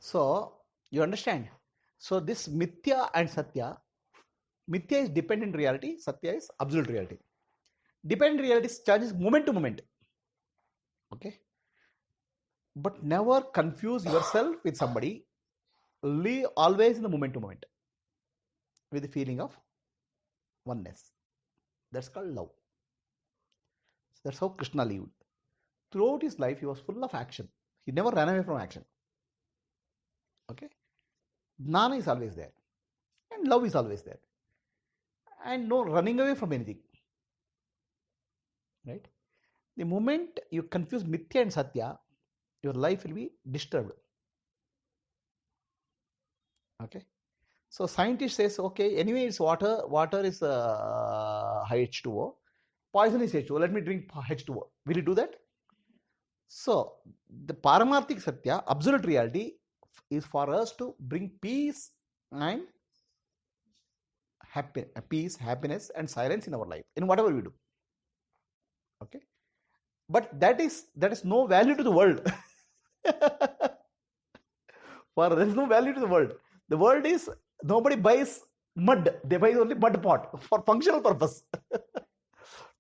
So, you understand? So, this Mithya and Sathya, Mithya is dependent reality, Sathya is absolute reality. Dependent reality changes moment to moment. Okay? But never confuse yourself with somebody. Live always in the moment to moment with the feeling of oneness. That's called love. That's how Krishna lived. Throughout his life, he was full of action. He never ran away from action. Okay? Jnana is always there. And love is always there. And no running away from anything. Right? The moment you confuse Mithya and Sathya, your life will be disturbed. Okay? So scientist says, okay, anyway it's water. Water is H2O. Poison is H2O. Let me drink H2O. Will you do that? So the Paramarthik Satya, absolute reality, is for us to bring peace and happiness and silence in our life, in whatever we do. Okay? But that is no value to the world. There is no value to the world. The world is, nobody buys mud. They buy only mud pot for functional purpose.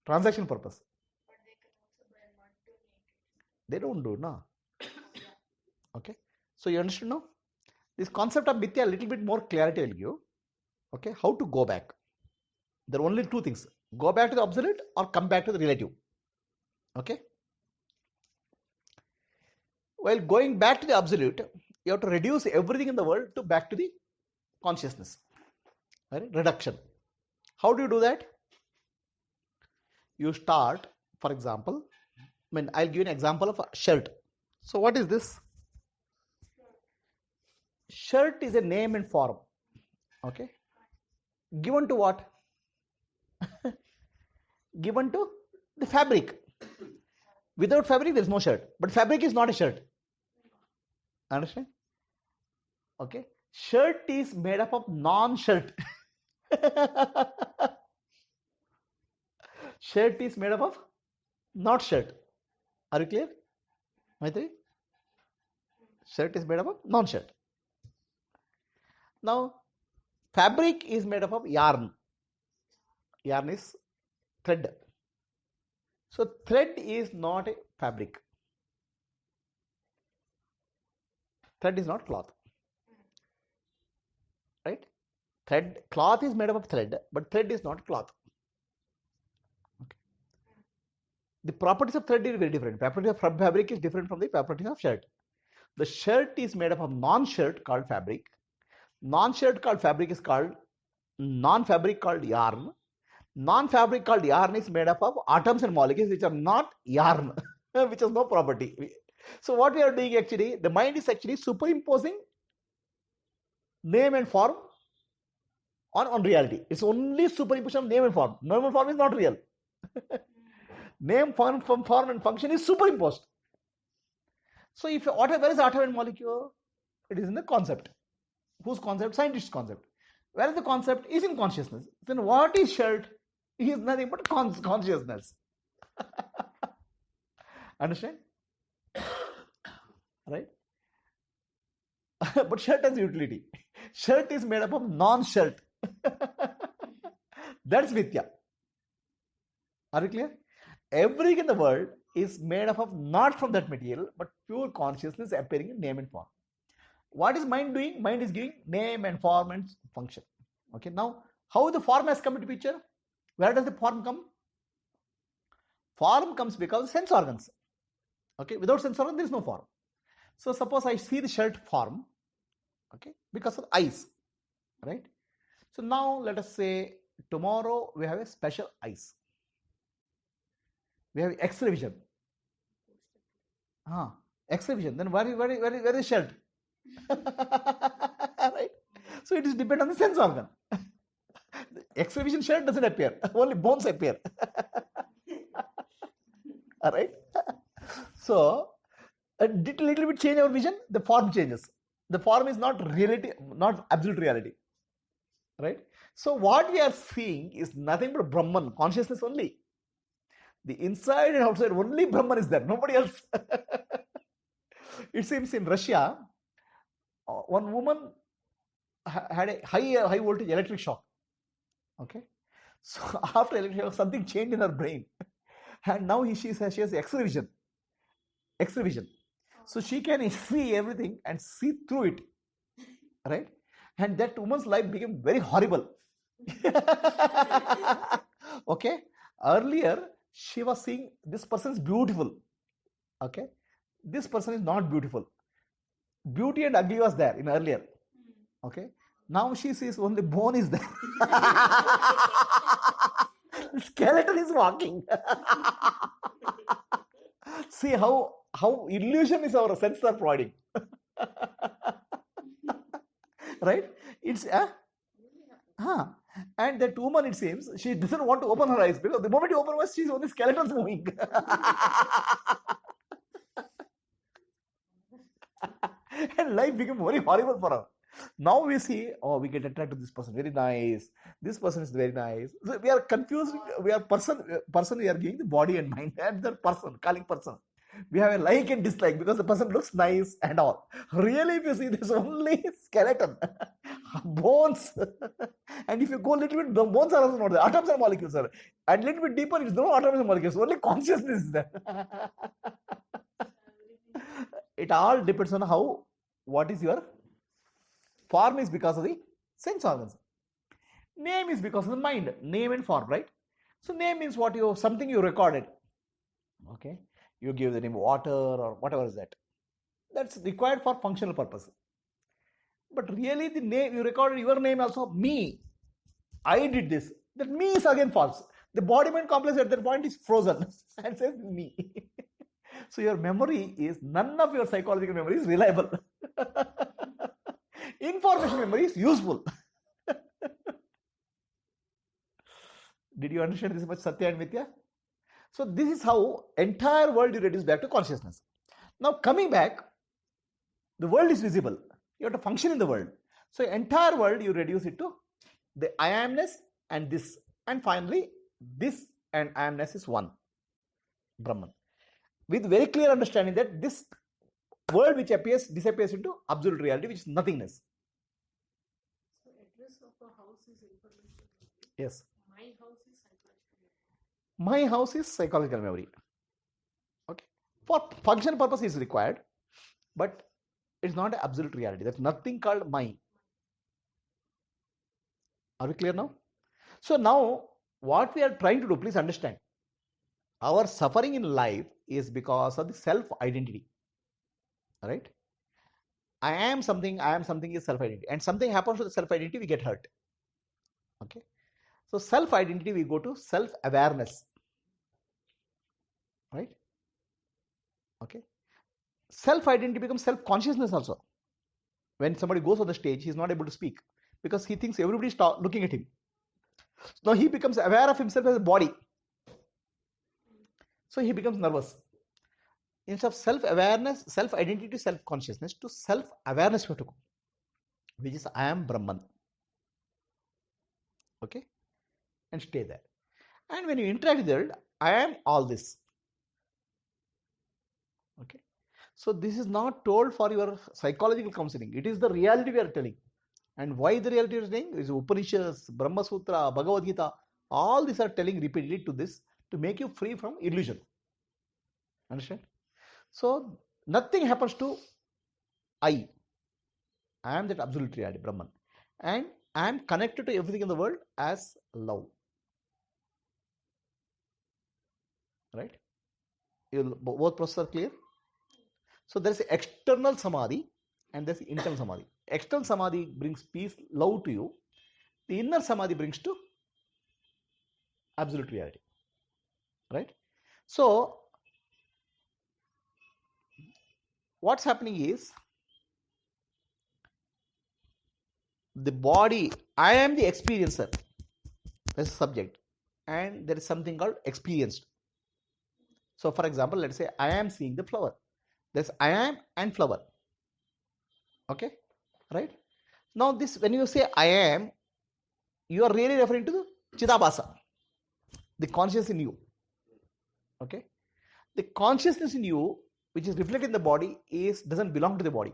Transaction purpose. But they can also buy mud to make it. They don't do, no? Okay. So you understand now? This concept of Mithya, a little bit more clarity I will give. Okay. How to go back? There are only two things. Go back to the absolute or come back to the relative. Okay. While going back to the absolute, you have to reduce everything in the world to back to the consciousness. Right? Reduction. How do you do that? You start, for example, I'll give you an example of a shirt. So what is this? Shirt is a name and form. Okay. Given to what? Given to the fabric. Without fabric, there is no shirt. But fabric is not a shirt. Understand? Okay. Shirt is made up of non-shirt. Shirt is made up of not shirt. Are you clear? Maitri? Shirt is made up of non-shirt. Now, fabric is made up of yarn. Yarn is thread. So, thread is not a fabric. Thread is not cloth. Right? Cloth is made up of thread, but thread is not cloth. Okay. The properties of thread is very different. Property of fabric is different from the properties of shirt. The shirt is made up of non-shirt called fabric. Non-shirt called fabric is called non-fabric called yarn. Non-fabric called yarn is made up of atoms and molecules which are not yarn, which has no property. So what we are doing actually, the mind is actually superimposing name and form on reality. It's only superimposition of name and form. Name and form is not real. Name, form and function is superimposed. So if where is atom and molecule? It is in the concept. Whose concept? Scientist's concept. Where is the concept? Is in consciousness. Then what is shirt? It is nothing but consciousness. Understand? Right? But shirt has utility. Shirt is made up of non-shirt. That's Mithya. Are you clear? Everything in the world is made up of not from that material, but pure consciousness appearing in name and form. What is mind doing? Mind is giving name and form and function. Okay, now how the form has come into picture? Where does the form come? Form comes because of sense organs. Okay, without sense organ, there is no form. So suppose I see the shirt form, okay, because of eyes, right? So now let us say tomorrow we have a special eyes. We have X-ray vision. X-ray vision. Then where is the shirt? Right? So it is dependent on the sense organ. X-ray vision shirt doesn't appear. Only bones appear. Alright? So a little bit change our vision, the form changes. The form is not reality, not absolute reality. Right? So what we are seeing is nothing but Brahman, consciousness only. The inside and outside, only Brahman is there, nobody else. It seems in Russia, one woman had a high voltage electric shock. Okay, so after electric shock, something changed in her brain, and now she has X-ray vision. X-ray vision. So she can see everything and see through it, right? And that woman's life became very horrible. Okay, earlier she was seeing this person is beautiful. Okay, this person is not beautiful. Beauty and ugly was there in earlier. Okay, now she sees only bone is there. Skeleton is walking. See how illusion is our sense are providing. Right? It's and that woman, it seems, she doesn't want to open her eyes because the moment you open her eyes, she's only skeletons moving. And life became very horrible for her. Now we see, oh, we get attracted to this person, very nice. This person is very nice. So we are confused. We are person. We are giving the body and mind, and the person, calling person. We have a like and dislike because the person looks nice and all. Really, if you see, there's only skeleton, bones, and if you go a little bit, the bones are also not there. Atoms and molecules are, and a little bit deeper, it's no atoms and molecules. Only consciousness is there. It all depends on what is your form is because of the sense organs. Name is because of the mind. Name and form, right? So name means something you recorded. Okay, you give the name water or whatever is that. That's required for functional purpose. But really, the name you recorded your name also. Me, I did this. That me is again false. The body-mind complex at that point is frozen and says me. So your memory is, none of your psychological memory is reliable. Information memory is useful. Did you understand this much Sathya and Mithya? So this is how entire world you reduce back to consciousness. Now coming back, the world is visible. You have to function in the world. So entire world you reduce it to the I amness and this, and finally this and I amness is one, Brahman. With very clear understanding that this world which appears disappears into absolute reality, which is nothingness. So address of a house is information memory. Yes. My house is psychological memory. My house is psychological memory. Okay. For function purpose is required, but it's not an absolute reality. There's nothing called my. Are we clear now? So now what we are trying to do, please understand. Our suffering in life is because of the self-identity. Right? I am something is self-identity. And something happens to the self-identity, we get hurt. Okay? So self-identity, we go to self-awareness. Right? Okay? Self-identity becomes self-consciousness also. When somebody goes on the stage, he's not able to speak because he thinks everybody is looking at him. Now he becomes aware of himself as a body. So he becomes nervous. Instead of self-awareness, self-identity, self-consciousness, to self-awareness we have to go, which is I am Brahman. Okay? And stay there. And when you interact with the world, I am all this. Okay? So this is not told for your psychological counseling. It is the reality we are telling. And why the reality is saying is Upanishads, Brahma Sutra, Bhagavad Gita, all these are telling repeatedly to this to make you free from illusion. Understand? So nothing happens to I am that absolute reality, Brahman. And I am connected to everything in the world as love. Right? Both processes are clear? So there is external samadhi and there is internal samadhi. External samadhi brings peace, love to you. The inner samadhi brings to absolute reality. Right? So what's happening is the body, I am the experiencer, that's the subject, and there is something called experienced. So for example, let's say I am seeing the flower. There's I am and flower. Okay? Right? Now this, when you say I am, you are really referring to the Chidabhasa, the consciousness in you. Okay? The consciousness in you, which is reflected in the body, doesn't belong to the body.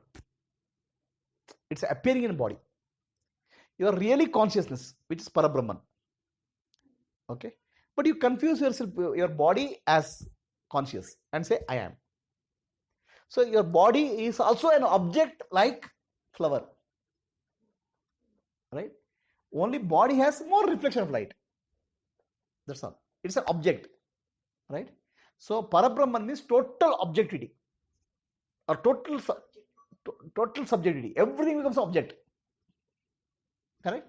It's appearing in body. You are really consciousness, which is Parabrahman. Okay? But you confuse yourself, your body as conscious and say, I am. So your body is also an object like flower. Right? Only body has more reflection of light. That's all. It's an object. Right? So Parabrahman is total objectivity or total subjectivity. Everything becomes an object. Correct?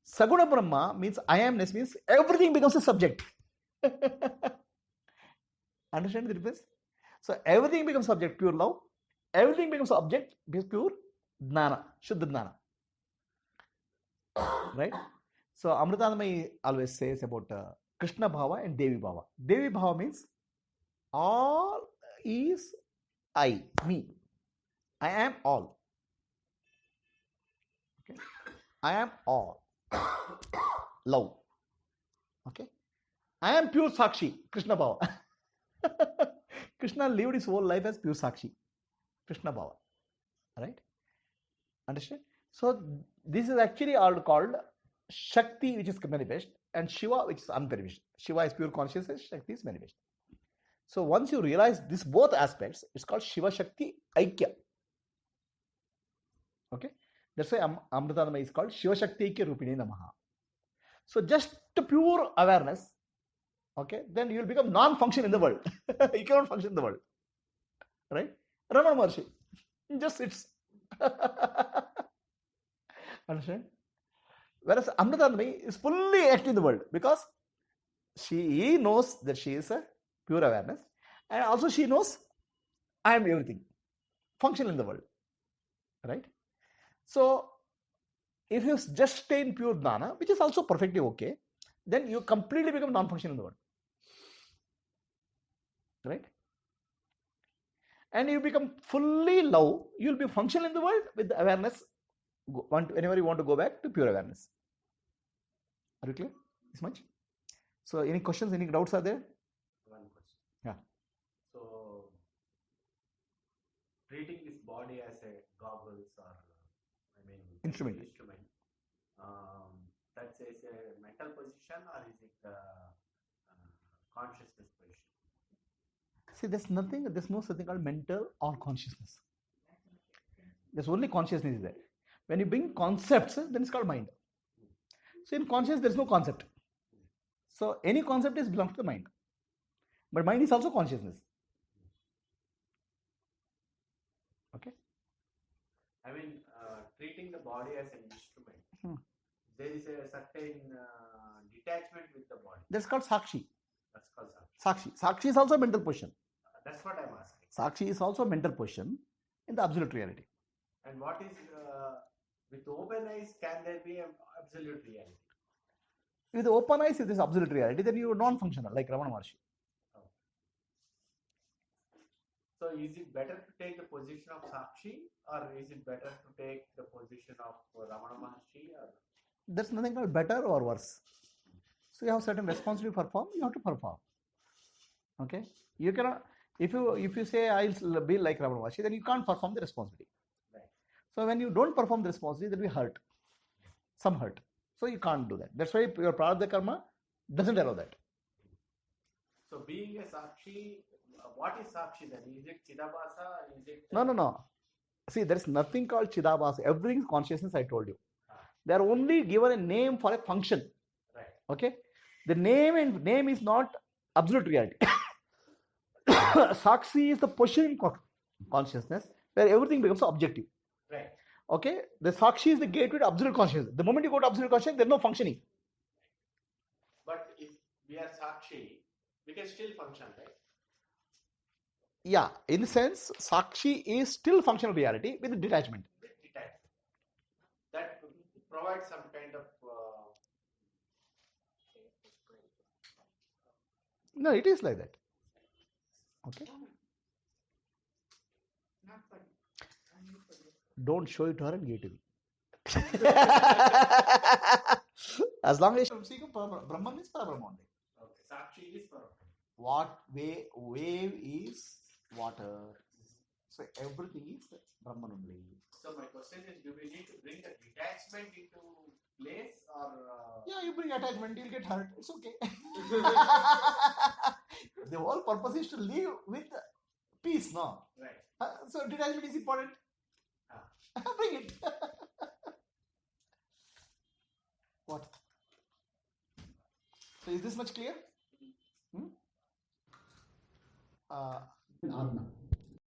Saguna Brahma means I amness, means everything becomes a subject. Understand the difference? So everything becomes subject, pure love. Everything becomes object, pure Jnana, Shuddha Jnana. Right? So Amritanandamayi always says about Krishna Bhava and Devi Bhava. Devi Bhava means all is I, me. I am all. Okay? I am all. Love. Okay? I am pure Sakshi, Krishna Bhava. Krishna lived his whole life as pure Sakshi, Krishna Bhava. Right? Understand? So this is actually all called Shakti, which is manifest, and Shiva, which is unmanifest. Shiva is pure consciousness, Shakti is manifest. So once you realize these both aspects, it's called Shiva Shakti Aikya. Okay? That's why Amritanandamayi is called Shiva Shakti Aikya Rupini Namaha. So just pure awareness, okay, then you will become non-function in the world. You cannot function in the world. Right? Ramana Maharshi just sits. Understand? Whereas Amritanandamayi is fully active in the world because she knows that she is a pure awareness, and also she knows I am everything, functional in the world. Right? So if you just stay in pure Jnana, which is also perfectly okay, then you completely become non-functional in the world. Right? And you become fully love, you will be functional in the world with the awareness. Whenever you want to go back to pure awareness. Are you clear? This much? So any questions, any doubts are there? One question. Yeah. So treating this body as a goggles or Instrument. That says a mental position, or is it consciousness position? See, there's no something called mental or consciousness. There's only consciousness is there. When you bring concepts, then it's called mind. So in consciousness, there's no concept. So any concept belongs to the mind. But mind is also consciousness. Okay? Treating the body as an instrument, there is a certain detachment with the body. That's called Sakshi. That's called Sakshi. Sakshi is also a mental position. That's what I'm asking. Sakshi is also a mental position in the absolute reality. And what is, with open eyes, can there be an absolute reality? With the open eyes, if this absolute reality, then you are non-functional, like Ramana Maharshi. Oh. So is it better to take the position of Sakshi, or is it better to take the position of Ramana Maharshi? There's nothing called better or worse. So you have certain responsibility to perform, you have to perform. Okay? You cannot, if you say I'll be like Ramana Maharshi, then you can't perform the responsibility. Right. So when you don't perform the responsibility, then we hurt. Some hurt. So you can't do that. That's why your prarabdha karma doesn't allow that. So being a Sakshi, what is Sakshi then? Is it Chidabhasa? Is it... No. See, there is nothing called Chidabhasa. Everything is consciousness, I told you. They are only given a name for a function. Right. Okay? The name is not absolute reality. Sakshi is the position in consciousness where everything becomes objective. Right. Okay? The Sakshi is the gateway to absolute consciousness. The moment you go to absolute consciousness, there is no functioning. But if we are Sakshi, we can still function, right? Yeah, in the sense, Sakshi is still functional reality with detachment. With detachment. That provides some kind of... No, it is like that. Okay? Don't show it to her and give it to me. As long as Brahman is Parabrahman only. Okay, Sakshi is Parabrahman. What wave is water. So everything is Brahman only. So my question is, do we need to bring the detachment into place or? Yeah, you bring attachment, you'll get hurt. It's okay. The whole purpose is to live with peace, no? Right. So detachment is important. Bring it. What? So is this much clear? Atma.